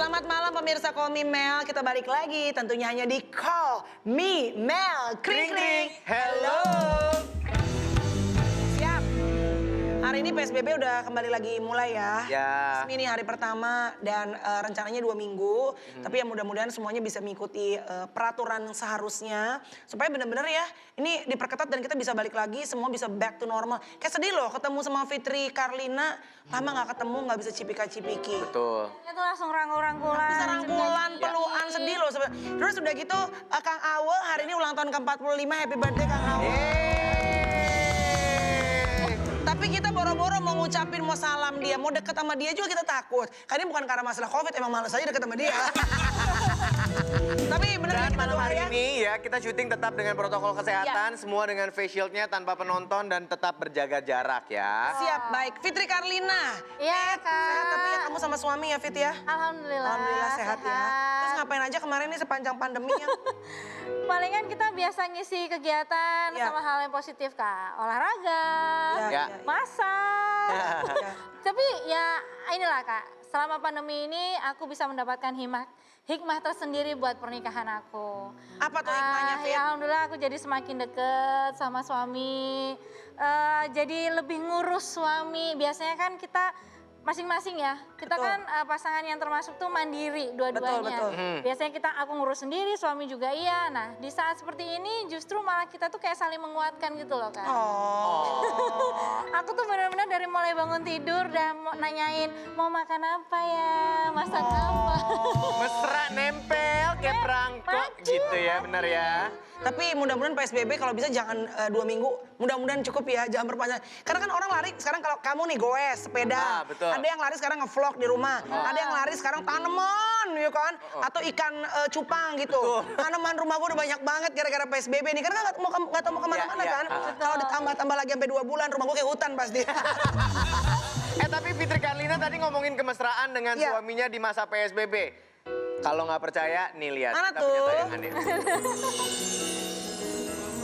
Selamat malam pemirsa Call Me Mel, kita balik lagi tentunya hanya di Call Me Mel. Kring kring. Hello. Siap. Hari ini PSBB udah kembali lagi mulai ya. Ya. Ini hari pertama dan rencananya 2 minggu. Tapi ya mudah-mudahan semuanya bisa mengikuti peraturan seharusnya. Supaya benar-benar ya ini diperketat dan kita bisa balik lagi, semua bisa back to normal. Kayak sedih loh ketemu sama Fitri Karlina, lama gak ketemu gak bisa cipika-cipiki. Betul. Itu langsung rangkul-rangkulan. Bisa rangkulan, pelukan, sedih loh sebenarnya. Terus udah gitu Kang Awe hari ini ulang tahun ke-45, happy birthday Kang Awe. Tapi kita boro-boro mau ngucapin, mau salam dia, mau deket sama dia juga kita takut. Karena ini bukan karena masalah COVID, emang males aja deket sama dia. Tapi bener Dan kita malam doa hari ya. ini ya kita syuting tetap dengan protokol kesehatan, semua dengan face shieldnya tanpa penonton dan tetap berjaga jarak ya. Siap, baik. Fitri Karlina. Iya, Kak. Sehat tapi ya kamu sama suami ya Fit ya? Alhamdulillah. Alhamdulillah sehat ya. Terus ngapain aja kemarin nih sepanjang pandeminya? Palingan kita biasa ngisi kegiatan Ya. sama hal yang positif, Kak. Olahraga, Ya. masak. Ya. Tapi ya inilah, Kak. Selama pandemi ini aku bisa mendapatkan hikmah tersendiri buat pernikahan aku. Apa tuh hikmahnya Fit? Ya alhamdulillah aku jadi semakin deket sama suami. Jadi lebih ngurus suami. Biasanya kan kita masing-masing ya. Kita Betul. kan pasangan yang termasuk tuh mandiri dua-duanya. Betul. Biasanya aku ngurus sendiri, suami juga iya. Nah di saat seperti ini justru malah kita tuh kayak saling menguatkan gitu loh, Kak. Oh. Aku tuh benar-benar dari mulai bangun tidur dan nanyain mau makan apa ya, masak apa. Mesra nempel kayak perangkok gitu ya, bener ya. Tapi mudah-mudahan PSBB kalau bisa jangan 2 minggu. Mudah-mudahan cukup ya, jangan perpanjang. Karena kan orang lari sekarang kalau kamu nih goes, sepeda. Betul. Ada yang lari sekarang nge-vlog di rumah. Ada yang lari sekarang tanaman, ya kan? Atau ikan cupang gitu. Tanaman rumah gue udah banyak banget gara-gara PSBB nih. Karena nggak tahu mau kemana-mana Iya, kan. Kalau ditambah-tambah lagi sampai 2 bulan, rumah gue kayak hutan pasti. Tapi Fitri Karlina tadi ngomongin kemesraan dengan Iya. suaminya di masa PSBB. Kalau nggak percaya, nih lihat. Mana kita tuh? punya tayangannya.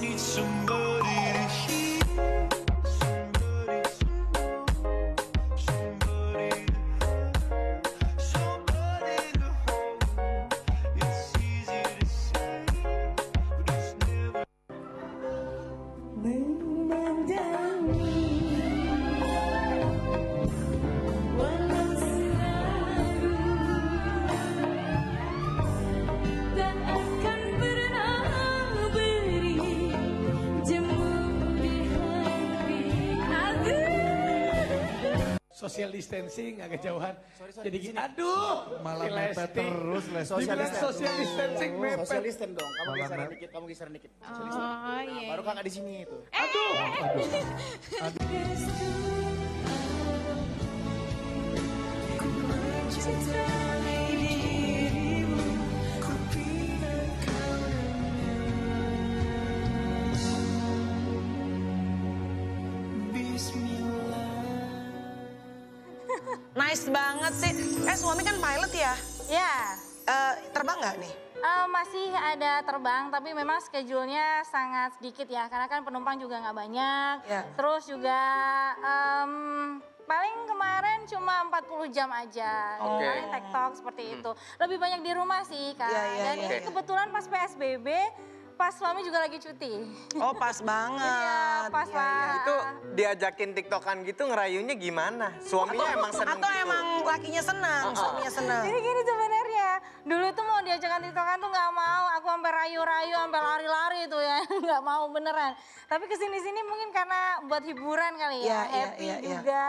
Need somebody to hear, somebody to hold. It's easy to say, but it's never. Tak akan pernah beri jemu di hati aku. Social distancing agak jauhan. Jadi gini, aduh, Malah si mepet Lesti. terus, Lesti. Dibilang social distancing mepet. Sosialisten dong, kamu Malah geseran mepet. dikit, kamu geseran dikit. Oh iya. Baru kakak di sini itu. Ku mencintai dirimu, ku pinta kau Nice banget sih. Suami kan pilot ya? Ya. Terbang nggak nih? Masih ada terbang, tapi memang schedule-nya sangat sedikit ya, karena kan penumpang juga nggak banyak. Ya. Terus juga paling kemarin cuma 40 jam aja, gitu. Oke. Paling TikTok seperti itu. Lebih banyak di rumah sih, Kak. Iya, iya, Dan iya, ini iya. kebetulan pas PSBB, pas suami juga lagi cuti. Oh pas banget. Iya, pas Iya, lah. iya. Itu diajakin tiktokan gitu ngerayunya gimana? Suaminya emang seneng Atau gitu? emang lakinya senang, suaminya senang. Jadi gini sebenarnya, dulu tuh mau diajakan tiktokan tuh nggak mau, aku sampai rayu-rayu, sampai lari-lari tuh ya, nggak mau beneran. Tapi kesini-sini mungkin karena buat hiburan kali ya, Iya, iya, happy iya, iya. juga.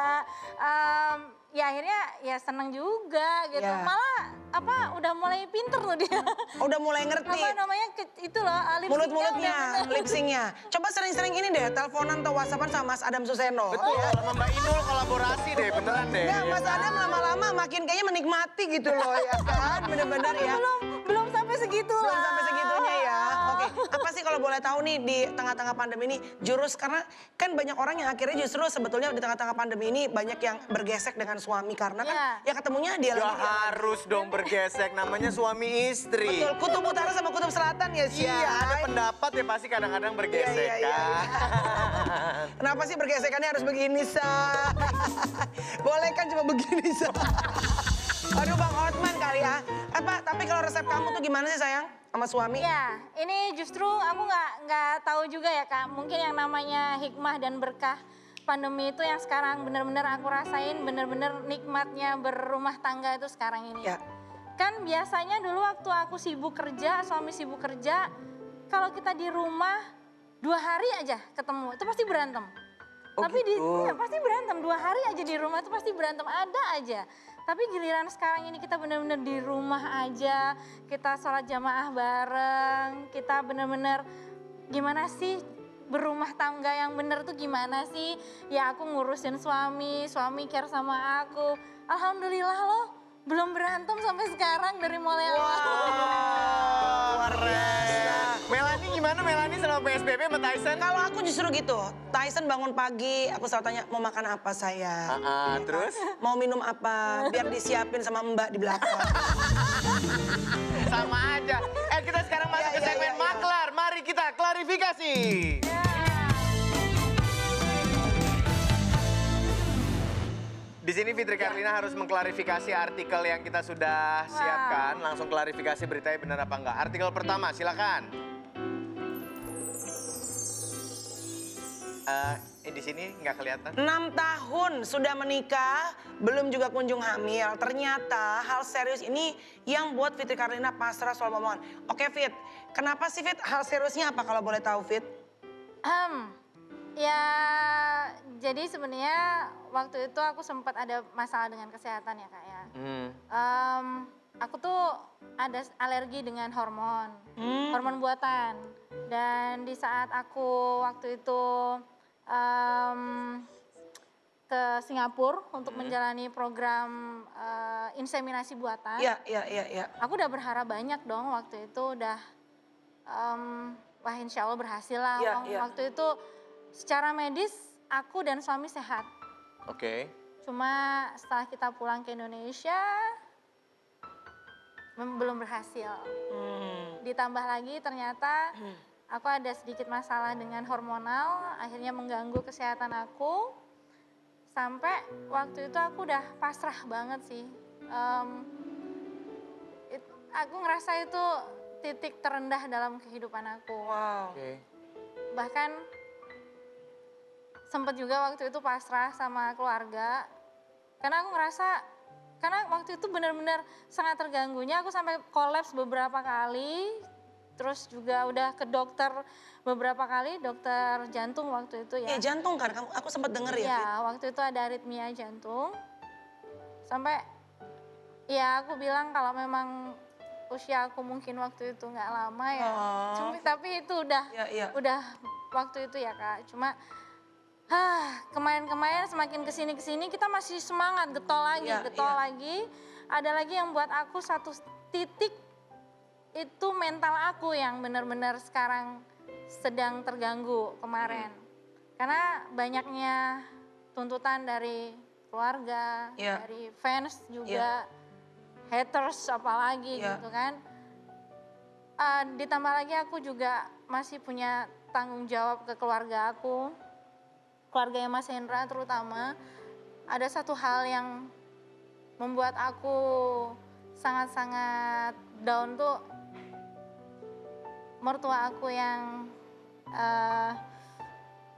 Ya akhirnya ya seneng juga gitu. Iya. Malah udah mulai pinter tuh dia. Udah mulai ngerti. Apa namanya itu loh, lip Mulut-mulutnya, sync-nya udah- lip sync-nya. Coba sering-sering ini deh, teleponan atau whatsappan sama Mas Adam Suseno. Betul, sama Mbak Inul kolaborasi deh, beneran deh. Enggak, Mas Adam lama-lama makin kayaknya menikmati gitu loh ya kan. Bener-bener ya. belum sampai segitu Belum lah. sampai segitunya ya. Oke, apa sih kalau boleh tahu nih di tengah-tengah pandemi ini jurus, karena kan banyak orang yang akhirnya justru sebetulnya di tengah-tengah pandemi ini banyak yang bergesek dengan suami karena kan ya ketemunya dia Ya lagi. harus dong bergesek, namanya suami istri. Betul, kutub utara sama kutub selatan ya sih. Iya, ada pendapat ya pasti kadang-kadang bergesek Iya, iya, iya. kan. Kenapa sih bergesekannya harus begini, Sa? Boleh kan cuma begini, Sa? Aduh Bang Hotman, kali ya. Tapi kalau resep kamu tuh gimana sih sayang sama suami? Iya, ini justru aku nggak tahu juga ya Kak. Mungkin yang namanya hikmah dan berkah pandemi itu yang sekarang benar-benar aku rasain, benar-benar nikmatnya berumah tangga itu sekarang ini. Ya. Kan biasanya dulu waktu aku sibuk kerja, suami sibuk kerja, kalau kita di rumah 2 hari aja ketemu, itu pasti berantem. Oh Tapi gitu. iya, pasti berantem, 2 hari aja di rumah itu pasti berantem, ada aja. Tapi giliran sekarang ini kita benar-benar di rumah aja, kita sholat jamaah bareng, kita benar-benar gimana sih berumah tangga yang bener tuh gimana sih? Ya aku ngurusin suami care sama aku. Alhamdulillah loh, belum berantem sampai sekarang dari mulai awal. Luar biasa. Melanie gimana Melanie selama PSBB sama Tyson? Kalau aku justru gitu, Tyson bangun pagi, aku selalu tanya mau makan apa saya, Terus? mau minum apa, biar disiapin sama Mbak di belakang. Sama aja. Kita sekarang masuk ke Iya, segmen iya. maklar. Mari kita klarifikasi. Di sini Fitri Karlina harus mengklarifikasi artikel yang kita sudah siapkan. Langsung klarifikasi beritanya benar apa enggak. Artikel pertama, silakan. Di sini nggak kelihatan. 6 tahun sudah menikah, belum juga kunjung hamil. Ternyata hal serius ini yang buat Fitri Karlina pasrah soal momongan. Oke Fit, kenapa sih Fit? Hal seriusnya apa kalau boleh tahu Fit? Ya jadi sebenarnya waktu itu aku sempat ada masalah dengan kesehatan ya Kak ya. Aku tuh ada alergi dengan hormon, hormon buatan. Dan di saat aku waktu itu ke Singapura untuk menjalani program inseminasi buatan. Iya. Aku udah berharap banyak dong waktu itu udah, wah insya Allah berhasil lah. Iya. Waktu itu secara medis aku dan suami sehat. Oke. Cuma setelah kita pulang ke Indonesia belum berhasil. Ditambah lagi ternyata aku ada sedikit masalah dengan hormonal, akhirnya mengganggu kesehatan aku. Sampai waktu itu aku udah pasrah banget sih. Aku ngerasa itu titik terendah dalam kehidupan aku. Wow. Oke. Bahkan sempat juga waktu itu pasrah sama keluarga. Karena aku ngerasa, karena waktu itu benar-benar sangat terganggunya, aku sampai kolaps beberapa kali. Terus juga udah ke dokter beberapa kali, dokter jantung waktu itu ya. Iya jantung kan, aku sempat denger ya Fit? Iya, waktu itu ada aritmia jantung. Sampai ya aku bilang kalau memang usia aku mungkin waktu itu nggak lama ya. Cuma tapi itu udah waktu itu ya Kak. Cuma kemarin semakin kesini kita masih semangat, getol lagi. Ada lagi yang buat aku satu titik itu mental aku yang benar-benar sekarang sedang terganggu kemarin. Karena banyaknya tuntutan dari keluarga, dari fans juga, haters apalagi gitu kan. Ditambah lagi aku juga masih punya tanggung jawab ke keluarga aku. Keluarganya Mas Hendra terutama, ada satu hal yang membuat aku sangat-sangat down tuh mertua aku yang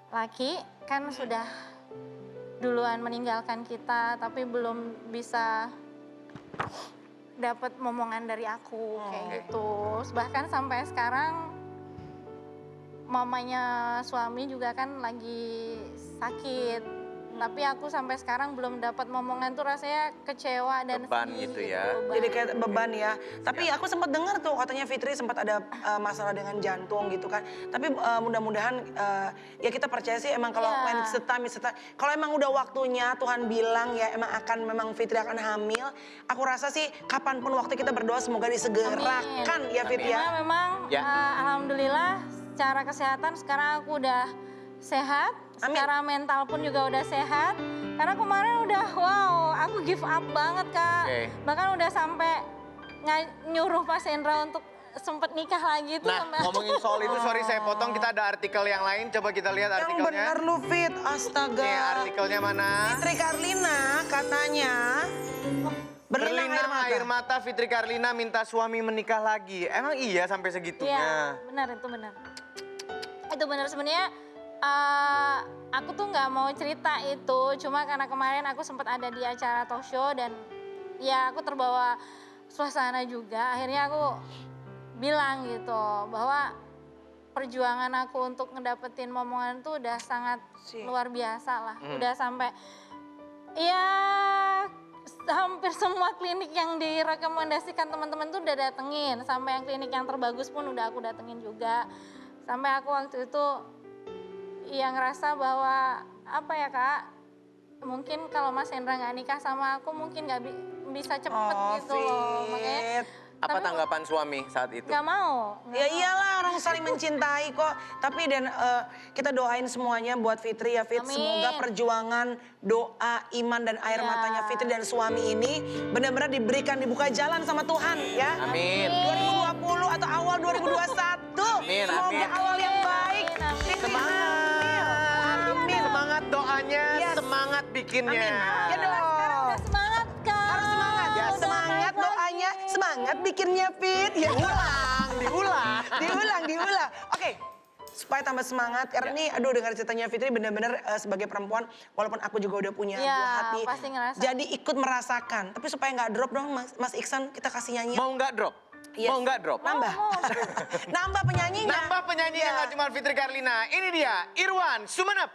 laki kan sudah duluan meninggalkan kita tapi belum bisa dapat momongan dari aku kayak gitu. Bahkan sampai sekarang mamanya suami juga kan lagi sakit. Tapi aku sampai sekarang belum dapat momongan tuh rasanya kecewa dan Beban sedih gitu ya. beban. Jadi kayak beban ya. Tapi aku sempat dengar tuh katanya Fitri sempat ada masalah dengan jantung gitu kan. Tapi mudah-mudahan ya kita percaya sih emang kalau when it's the time, it's the time. Kalau emang udah waktunya Tuhan bilang ya emang memang Fitri akan hamil. Aku rasa sih kapanpun waktu kita berdoa semoga disegerakan ya Fit ya. Cuma memang Ya. alhamdulillah secara kesehatan sekarang aku udah sehat, secara mental pun juga udah sehat. Karena kemarin udah aku give up banget Kak. Bahkan udah sampai nyuruh Mas Hendra untuk sempet nikah lagi tuh. Nah, ngomongin soal itu, sorry saya potong, kita ada artikel yang lain, coba kita lihat Yang artikelnya. bener lu Fit, astaga. Nih, artikelnya mana? Fitri Karlina katanya Berlinang air mata. Fitri Karlina minta suami menikah lagi. Emang iya sampai segitunya? Iya, benar itu benar. Itu benar sebenarnya. Aku tuh nggak mau cerita itu, cuma karena kemarin aku sempat ada di acara talk show dan ya aku terbawa suasana juga. Akhirnya aku bilang gitu bahwa perjuangan aku untuk ngedapetin momongan tuh udah sangat luar biasa lah. Udah sampai ya hampir semua klinik yang direkomendasikan teman-teman tuh udah datengin. Sampai yang klinik yang terbagus pun udah aku datengin juga. Sampai aku waktu itu ya ngerasa bahwa apa ya Kak, mungkin kalau Mas Hendra nggak nikah sama aku mungkin nggak bisa cepet gitu loh. Makanya Apa tanggapan suami saat itu? nggak mau. Ya iyalah, orang saling mencintai kok. Tapi kita doain semuanya buat Fitri ya Fit. Amin. Semoga perjuangan, doa, iman dan air Ya. matanya Fitri dan suami ini benar-benar diberikan, dibuka jalan sama Tuhan ya. Amin. 2020 atau awal 2021. Amin, Semoga amin. awal yang baik. Amin, amin. Fitri Semangat. hamil. Semangat doanya, Yes. semangat bikinnya. Amin. Ya dong. Udah semangat Kak. Harus semangat. Ya, Semangat doanya, semangat bikinnya Fit. Ya Diulang. diulang. Oke. Supaya tambah semangat, karena nih aduh dengar ceritanya Fitri benar-benar sebagai perempuan, walaupun aku juga udah punya Ya, buah hati. pasti ngerasa. Jadi ikut merasakan. Tapi supaya nggak drop dong Mas Iksan, kita kasih nyanyi. Mau nggak drop? Yes. Mau nggak drop? Nambah. Nambah penyanyinya. Nambah penyanyi yang Ya. nggak cuma Fitri Karlina. Ini dia, Irwan Sumenep.